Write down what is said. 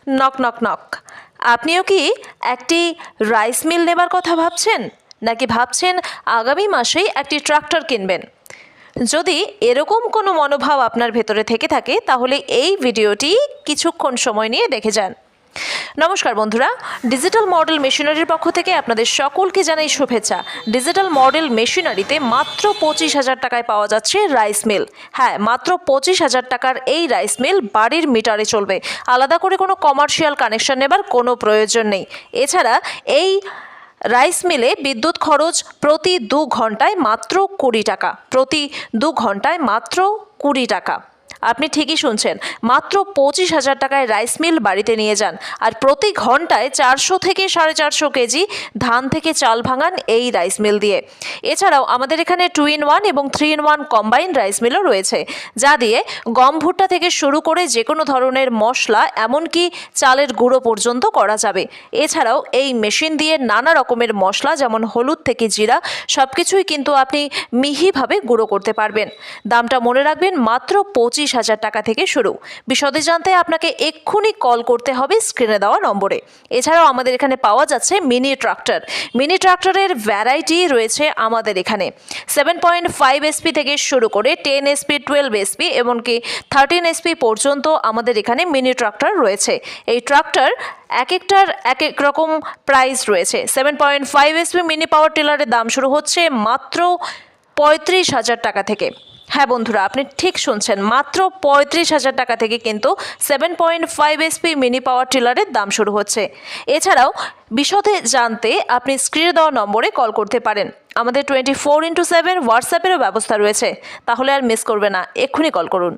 Knock knock knock. আপনিও কি একটি রাইস মিল নেবার কথা ভাবছেন, নাকি ভাবছেন আগামী মাসেই একটি ট্রাক্টর কিনবেন? যদি এরকম কোনো মনোভাব আপনার ভেতরে থেকে থাকে তাহলে এই ভিডিওটি কিছুক্ষণ সময় নিয়ে দেখে যান। নমস্কার বন্ধুরা, ডিজিটাল মডেল মেশিনারির পক্ষ থেকে আপনাদের সকলকে জানাই শুভেচ্ছা। ডিজিটাল মডেল মেশিনারিতে মাত্র 25,000 টাকায় পাওয়া যাচ্ছে রাইস মিল। হ্যাঁ, মাত্র 25,000 টাকার এই রাইস মিল বাড়ির মিটারে চলবে। আলাদা করে কোনো কমার্শিয়াল কানেকশন নেবার কোনো প্রয়োজন নেই। এছাড়া এই রাইস মিলে বিদ্যুৎ খরচ প্রতি 2 ঘন্টায় মাত্র 20 টাকা। প্রতি 2 ঘন্টায় মাত্র 20 টাকা। আপনি ঠিকই শুনছেন, মাত্র 25,000 টাকায় রাইস মিল বাড়িতে নিয়ে যান আর প্রতি ঘন্টায় 400 থেকে 450 কেজি ধান থেকে চাল ভাঙান এই রাইস মিল দিয়ে। এছাড়াও আমাদের এখানে 2-in-1 এবং 3-in-1 কম্বাইন্ড রাইস মিলও রয়েছে, যা দিয়ে গম ভুট্টা থেকে শুরু করে যে কোনো ধরনের মশলা এমনকি চালের গুঁড়ো পর্যন্ত করা যাবে। এছাড়াও এই মেশিন দিয়ে নানা রকমের মশলা যেমন হলুদ থেকে জিরা সব কিছুই কিন্তু আপনি মিহিভাবে গুঁড়ো করতে পারবেন। দামটা মনে রাখবেন, মাত্র 25,000 টাকা থেকে শুরু। বিশদে জানতে আপনাকে এক্ষুনি কল করতে হবে স্ক্রিনে দেওয়া নম্বরে। এছাড়াও আমাদের এখানে পাওয়া যাচ্ছে মিনি ট্রাক্টর। মিনি ট্রাক্টরের ভ্যারাইটি রয়েছে আমাদের এখানে 7.5 SP থেকে শুরু করে 10 SP, 12 SP এমনকি 13 SP পর্যন্ত আমাদের এখানে মিনি ট্রাক্টর রয়েছে। এই ট্রাক্টর এক একটার এক এক রকম প্রাইস রয়েছে। 7.5 SP মিনি পাওয়ার টিলারের দাম শুরু হচ্ছে মাত্র 35,000 টাকা থেকে। হ্যাঁ বন্ধুরা, আপনি ঠিক শুনছেন, মাত্র 35,000 টাকা থেকে কিন্তু 7.5 SP মিনি পাওয়ার টিলারের দাম শুরু হচ্ছে। এছাড়াও বিশদে জানতে আপনি স্ক্রিনে দেওয়া নম্বরে কল করতে পারেন। আমাদের 24x7 হোয়াটসঅ্যাপেরও ব্যবস্থা রয়েছে, তাহলে আর মিস করবে না, এক্ষুনি কল করুন।